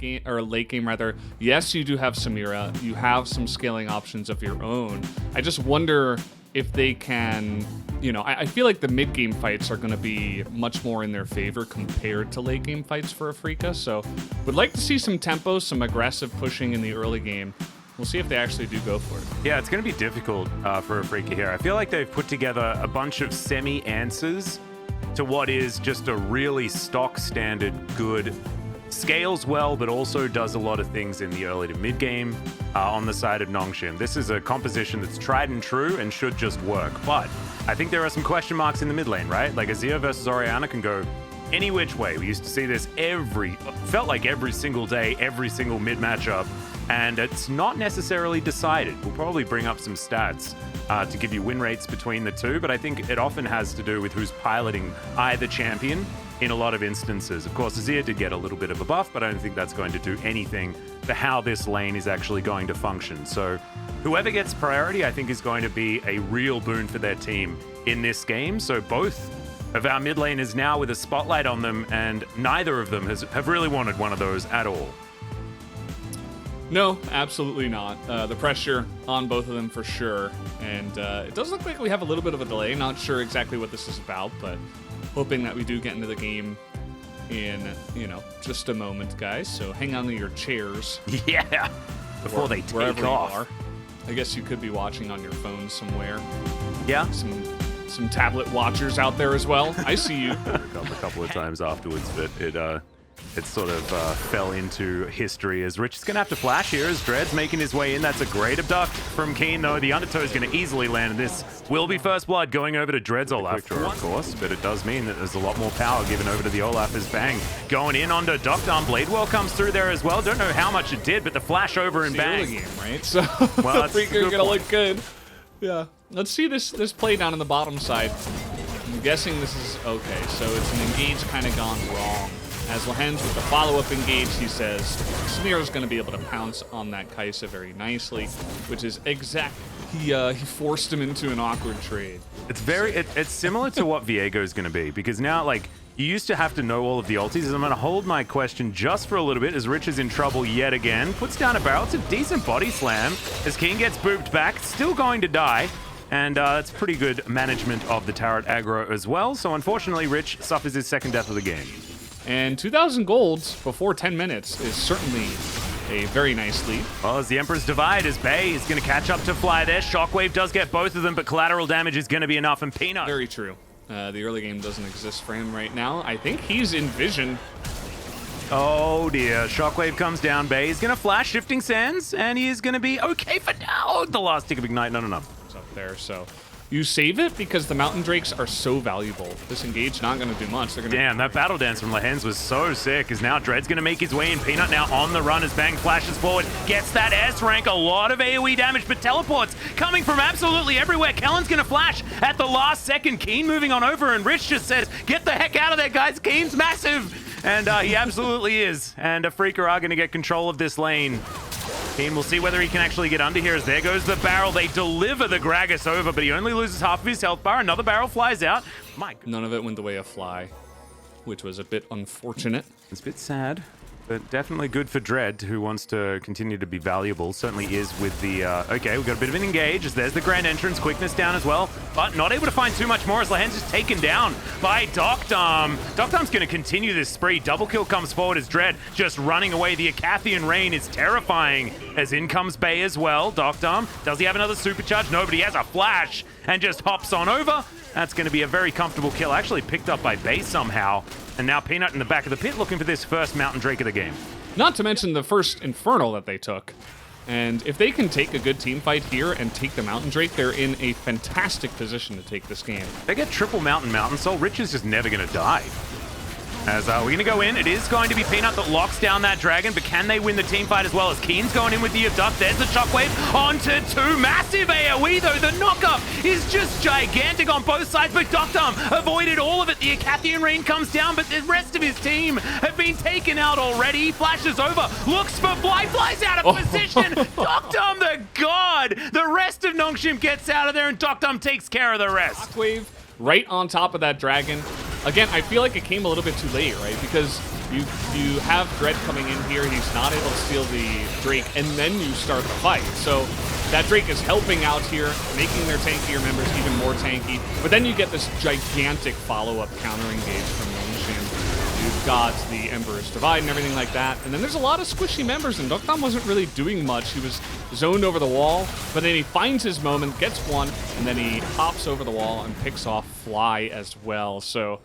game or late game rather. Yes, you do have Samira. You have some scaling options of your own. I just wonder if they can, I feel like the mid game fights are going to be much more in their favor compared to late game fights for Afrika. So would like to see some tempo, some aggressive pushing in the early game. We'll see if they actually do go for it. Yeah, it's going to be difficult for Afrika here. I feel like they've put together a bunch of semi-answers to what is just a really stock standard good, scales well, but also does a lot of things in the early to mid game on the side of Nongshim. This is a composition that's tried and true and should just work. But I think there are some question marks in the mid lane, right? Like Azir versus Orianna can go any which way. We used to see this felt like every single day, every single mid matchup, and it's not necessarily decided. We'll probably bring up some stats to give you win rates between the two, but I think it often has to do with who's piloting either champion in a lot of instances. Of course, Azir did get a little bit of a buff, but I don't think that's going to do anything for how this lane is actually going to function. So whoever gets priority, I think, is going to be a real boon for their team in this game. So both of our mid laners now with a spotlight on them, and neither of them have really wanted one of those at all. No, absolutely not. The pressure on both of them for sure. And it does look like we have a little bit of a delay. Not sure exactly what this is about, but hoping that we do get into the game in, just a moment, guys. So hang on to your chairs. Yeah, before they take off. I guess you could be watching on your phone somewhere. Yeah. Some tablet watchers out there as well. I see you. a couple of times afterwards, but it sort of fell into history as Rich is going to have to flash here as Dread's making his way in. That's a great abduct from Keen, though. The Undertow is going to easily land, and this will be first blood going over to Dread's Olaf, of course, but it does mean that there's a lot more power given over to the Olaf as Bang going in onto Doctarm. Bladewell comes through there as well. Don't know how much it did, but the flash over and Bang. Game, right? So well, Afrika going to look good. Yeah. Let's see this play down on the bottom side. I'm guessing this is okay, so it's an engage kind of gone wrong. As Lehens with the follow-up engage, he says Samira's going to be able to pounce on that Kai'Sa very nicely, which is exact. He forced him into an awkward trade. It's similar to what Viego's going to be, because now, like, you used to have to know all of the ultis, and I'm going to hold my question just for a little bit as Rich is in trouble yet again. Puts down a barrel. It's a decent body slam as King gets booped back. Still going to die. And that's pretty good management of the turret aggro as well. So unfortunately, Rich suffers his second death of the game. And 2,000 golds before 10 minutes is certainly a very nice lead. Well, as the Emperor's Divide, as Bay is going to catch up to Fly there. Shockwave does get both of them, but collateral damage is going to be enough. And Peanut. Very true. The early game doesn't exist for him right now. I think he's in vision. Oh dear, Shockwave comes down. Bay is going to flash Shifting Sands, and he is going to be okay for now. The last tick of Ignite, not enough. Up there, so you save it because the Mountain Drakes are so valuable. This engage not going to do much. They're gonna Damn, that battle dance from Lehens was so sick, as now Dread's going to make his way in. Peanut now on the run as Bang flashes forward, gets that S rank, a lot of AoE damage, but teleports coming from absolutely everywhere. Kellen's going to flash at the last second. Keen moving on over, and Rich just says, get the heck out of there, guys. Keen's massive, and he absolutely is. And Afrika are going to get control of this lane. Keen will see whether he can actually get under here as there goes the barrel. They deliver the Gragas over, but he only loses half of his health bar. Another barrel flies out. None of it went the way of Fly, which was a bit unfortunate. It's a bit sad, but definitely good for Dread, who wants to continue to be valuable. Certainly is with the... okay, we've got a bit of an engage as there's the Grand Entrance. Quickness down as well, but not able to find too much more as Lehens is taken down by Doctarm. Doctarm's going to continue this spree. Double kill comes forward as Dread just running away. The Acathian Rain is terrifying as in comes Bay as well. Doctarm, does he have another supercharge? No, but he has a flash and just hops on over. That's going to be a very comfortable kill, actually picked up by Bay somehow. And now Peanut in the back of the pit looking for this first Mountain Drake of the game. Not to mention the first Infernal that they took. And if they can take a good team fight here and take the Mountain Drake, they're in a fantastic position to take this game. They get triple Mountain Soul. Rich is just never going to die. As we're going to go in, it is going to be Peanut that locks down that dragon, but can they win the team fight as well as Keen's going in with the abduct? There's the Shockwave onto two. Massive AoE though. The knockup is just gigantic on both sides, but Doctarm avoided all of it. The Acathian Rain comes down, but the rest of his team have been taken out already. He flashes over, looks for Fly, flies out of position. Doctarm the god. The rest of Nongshim gets out of there, and Doctarm takes care of the rest. Shockwave right on top of that dragon. Again, I feel like it came a little bit too late, right? Because you have Dread coming in here, he's not able to steal the Drake, and then you start the fight. So that Drake is helping out here, making their tankier members even more tanky. But then you get this gigantic follow-up counter engage from Longshin. You've got the Emperor's Divide and everything like that. And then there's a lot of squishy members, and Dokdam wasn't really doing much. He was zoned over the wall, but then he finds his moment, gets one, and then he hops over the wall and picks off Fly as well. So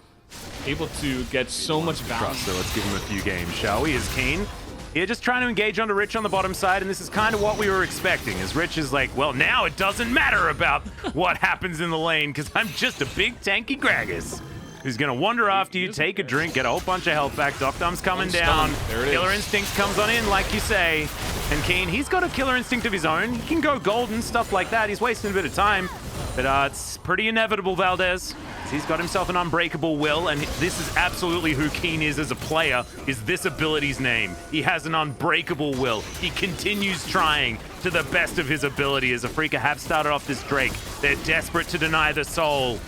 able to get so much balance. So let's give him a few games, shall we? Is Keen here just trying to engage onto Rich on the bottom side, and this is kind of what we were expecting, as Rich is like, well, now it doesn't matter about what happens in the lane, because I'm just a big tanky Gragas who's going to wander after you, take a drink, get a whole bunch of health back. Dokdam's coming down. Killer Instinct comes on in, like you say. And Keen, he's got a Killer Instinct of his own. He can go golden, stuff like that. He's wasting a bit of time. But it's pretty inevitable, Valdez. He's got himself an unbreakable will, and this is absolutely who Keen is as a player, is this ability's name. He has an unbreakable will. He continues trying to the best of his ability as Afrika have started off this Drake. They're desperate to deny the soul.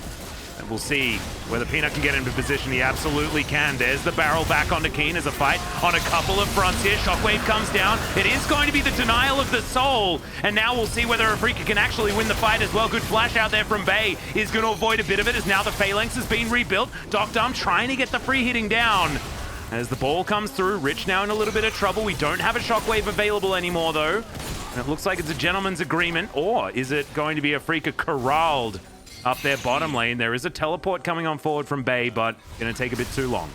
And we'll see whether Peanut can get into position. He absolutely can. There's the barrel back onto Keen as a fight on a couple of fronts here. Shockwave comes down. It is going to be the denial of the soul. And now we'll see whether Afrika can actually win the fight as well. Good flash out there from Bay. Is going to avoid a bit of it as now the Phalanx has been rebuilt. Dokdam trying to get the free hitting down. As the ball comes through, Rich now in a little bit of trouble. We don't have a Shockwave available anymore though. And it looks like it's a gentleman's agreement. Or is it going to be Afrika corralled up their bottom lane? There is a teleport coming on forward from Bay, but going to take a bit too long.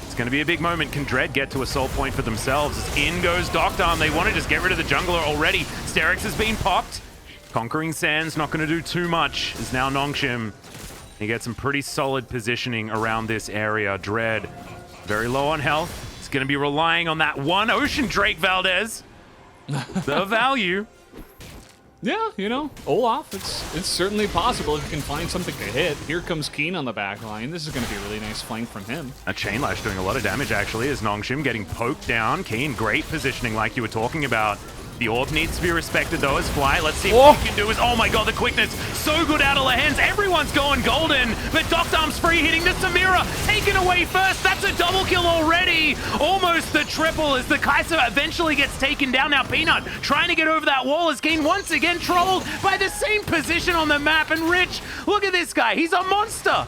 It's going to be a big moment. Can Dread get to a soul point for themselves? As in goes Dokdam. They want to just get rid of the jungler already. Sterix has been popped. Conquering Sands not going to do too much. Is now Nongshim. He gets some pretty solid positioning around this area. Dread very low on health. It's going to be relying on that one Ocean Drake, Valdez. The value. Yeah, you know, Olaf, it's certainly possible if you can find something to hit. Here comes Keen on the back line. This is going to be a really nice flank from him. A Chain Lash doing a lot of damage, actually, as Nongshim getting poked down. Keen, great positioning like you were talking about. The orb needs to be respected, though, as Fly. Let's see what he can do. Oh my god, the quickness. So good out of Lehens. Everyone's going golden. But Dokdam's free hitting the Samira. Taken away first. That's a double kill already. Almost the triple as the Kaiser eventually gets taken down. Now Peanut trying to get over that wall as Keen once again trolled by the same position on the map. And Rich, look at this guy. He's a monster.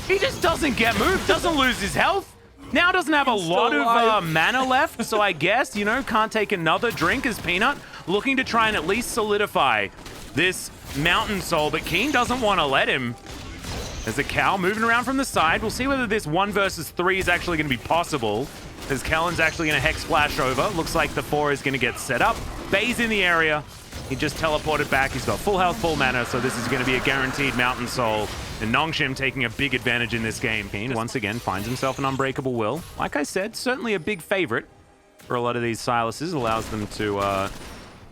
He just doesn't get moved. Doesn't lose his health. Now doesn't have a lot of mana left, so I guess, you know, can't take another drink as Peanut looking to try and at least solidify this Mountain Soul, but Keen doesn't want to let him. There's a Cow moving around from the side. We'll see whether this 1 versus 3 is actually going to be possible, as Kellen's actually going to Hex Splash over. Looks like the 4 is going to get set up. Bay's in the area. He just teleported back. He's got full health, full mana, so this is going to be a guaranteed Mountain Soul. And Nongshim taking a big advantage in this game. Keen once again finds himself an unbreakable will. Like I said, certainly a big favorite for a lot of these Silases. Allows them to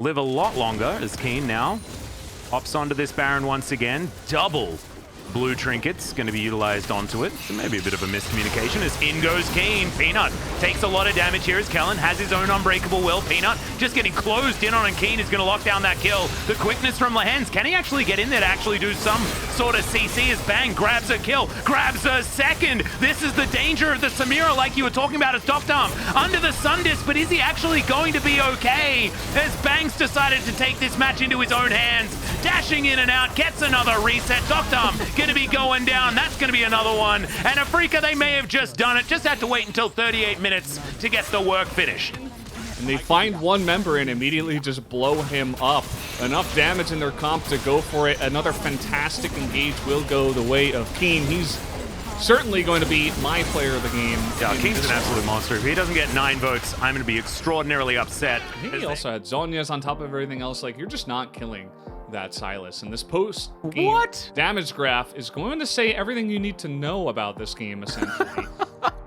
live a lot longer as Keen now hops onto this Baron once again. Double blue trinkets going to be utilized onto it. So maybe a bit of a miscommunication as in goes Keen. Peanut takes a lot of damage here as Kellen has his own unbreakable will. Peanut just getting closed in on, and Keen is going to lock down that kill. The quickness from Lehens. Can he actually get in there to actually do some sort of CC as Bang grabs a kill, grabs a second. This is the danger of the Samira like you were talking about as Dokdam under the Sun Disc, but is he actually going to be okay as Bang's decided to take this match into his own hands, dashing in and out, gets another reset. Dokdam going to be going down. That's going to be another one. And Afrika, they may have just done it. Just had to wait until 38 minutes to get the work finished. And they find one member and immediately just blow him up. Enough damage in their comp to go for it. Another fantastic engage will go the way of Keen. He's certainly going to be my player of the game. Yeah, Keen's an absolute monster. If he doesn't get 9 votes, I'm going to be extraordinarily upset. I think he also had Zhonya's on top of everything else. Like, you're just not killing that Silas. And this post-game damage graph is going to say everything you need to know about this game, essentially.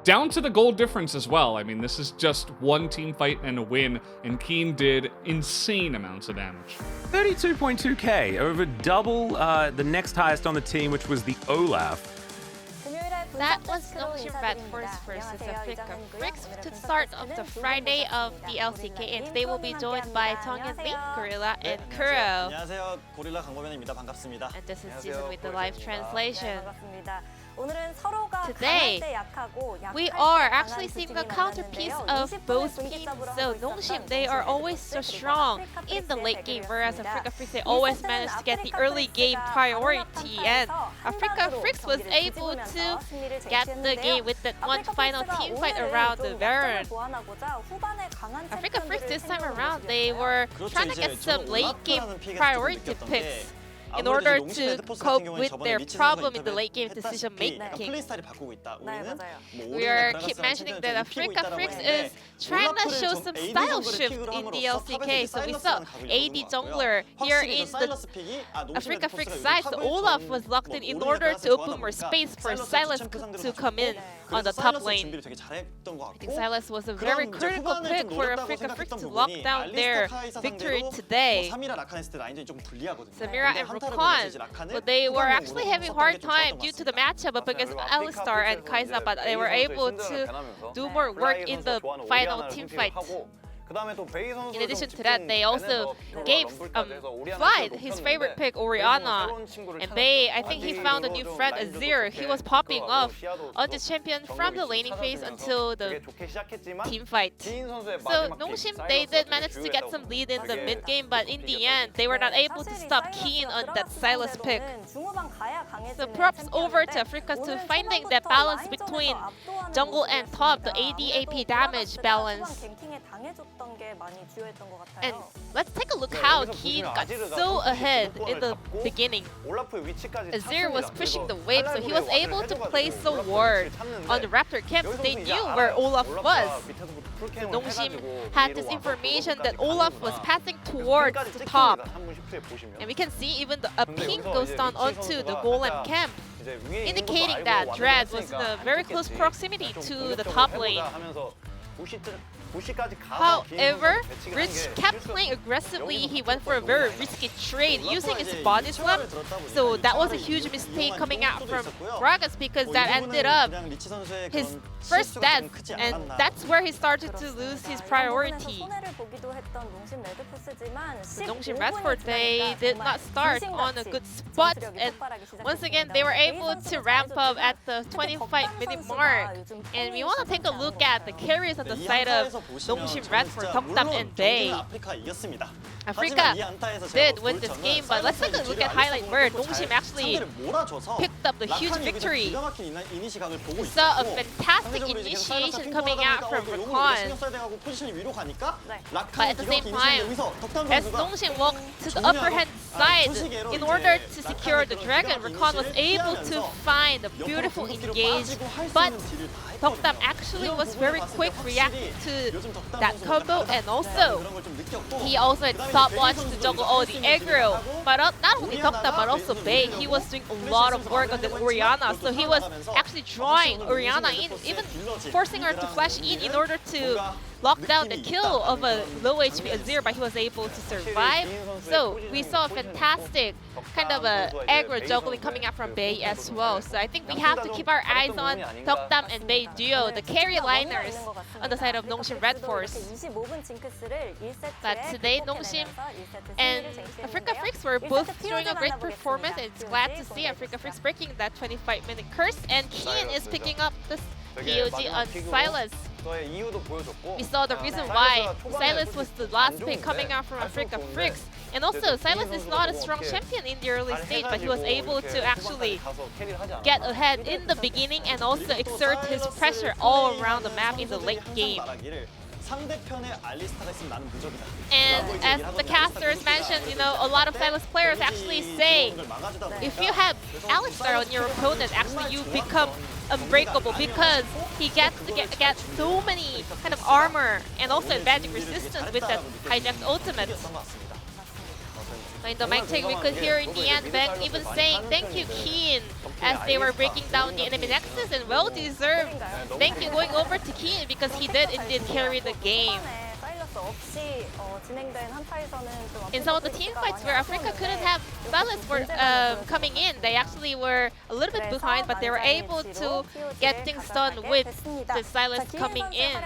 Down to the gold difference as well. I mean, this is just one team fight and a win, and Keen did insane amounts of damage. 32.2k, over double the next highest on the team, which was the Olaf. That was Nongshim Radforce versus Africa Fricks to start of the Friday of the LCK, and today we'll be joined by Tonghyun Lee, Gorilla, and Kuro. 안녕하세요. 고릴라 강범현입니다. 반갑습니다. And this is Jason with the live translation. Today, We are actually seeing a counterpiece of both teams. So Nongshim, they are always so strong in the late game, whereas Africa Fricks, they always manage to get the early game priority. And Africa Fricks was able to get the game with that one final team fight around the Baron. Africa Fricks this time around, they were trying to get some late game priority picks in order to cope with their problem in the late game decision making. We are keep mentioning that Africa Fricks is trying to show some style shift in the LCK. So we saw AD jungler here in the Africa Fricks side. So Olaf was locked in order to open more space for Silas to come in on the top lane. I think Silas was a very critical pick for Africa Fricks to lock down their victory today. Samira and Rakan, but they were actually having a hard time due to the matchup up against Alistar and Kai'Sa, but they were able to do more work in the final team fight. In addition to that, they also gave Fly his favorite pick, Orianna. And Bay, I think he found a new friend, Azir. He was popping off on this champion from the laning phase until the team fight. So Nongshim, they did manage to get some lead in the mid game, but in the end, they were not able to stop Keen on that Silas pick. So props over to Africa to finding that balance between jungle and top, the AD AP damage balance. And let's take a look how Keen got so ahead in the beginning. Azir was pushing the wave, so he was able to place a ward on the Raptor camp. They knew where Olaf was. So Nongshim had this information that Olaf was passing towards the top. And we can see even a ping goes down onto the Golem camp, indicating that Dread was in a very close proximity to the top lane. However, Rich kept playing aggressively. He went for a very risky trade using his body slam. So that was a huge mistake coming out from Gragas, because that ended up his first death, and that's where he started to lose his priority. The Nongshim Radforce, they did not start on a good spot, and once again they were able to ramp up at the 25-minute mark. And we want to take a look at the carries on the side of Nongshim Radforce, Tokdam and Bay. Africa did win this game, but let's take a look at highlight where Nongshim actually picked up the huge victory. We saw a fantastic initiation coming out from Rakan. But at the same time, as Nongshim walked to the upper hand side in order to secure the dragon, Rakan was able to find a beautiful engage, but Tokdam actually was very quick reacting to that combo, and also he also had stopwatch to juggle all the aggro. But not only Tokdam but also Bay, he was doing a lot of work on the Orianna, so he was actually drawing Orianna in, even forcing her to flash in order to lock down the kill of a low HP Azir, but he was able to survive. So we saw a fantastic kind of a aggro juggling coming out from Bay as well. So I think we have to keep our eyes on Tokdam and Bay duo, the carry liners on the side of Nongshim Radforce. But today Nongshim and Africa Fricks were both showing a great performance, and it's glad to see Africa Fricks breaking that 25-minute curse, and Keen is picking up the POG on Silas. We saw the reason why Silas was the last pick coming out from Africa Fricks. And also, Silas is not a strong champion in the early stage, but he was able to actually get ahead in the beginning and also exert his pressure all around the map in the late game. And as the casters mentioned, you know, a lot of Silas players actually say if you have Alistar on your opponent, actually you become unbreakable, because he gets to get so many kind of armor and also magic resistance with that hijacked ultimate. In the mic check, we could hear in the end Beck even saying thank you Keen as they were breaking down the enemy nexus, and well deserved thank you going over to Keen, because he did indeed carry the game. In some of the team fights where Africa couldn't have Silas for coming in, they actually were a little bit behind, but they were able to get things done with the Silas coming in.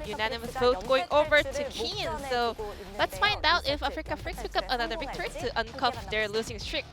Unanimous vote going over to Keen. So let's find out if Africa Freaks pick up another victory to uncuff their losing streak.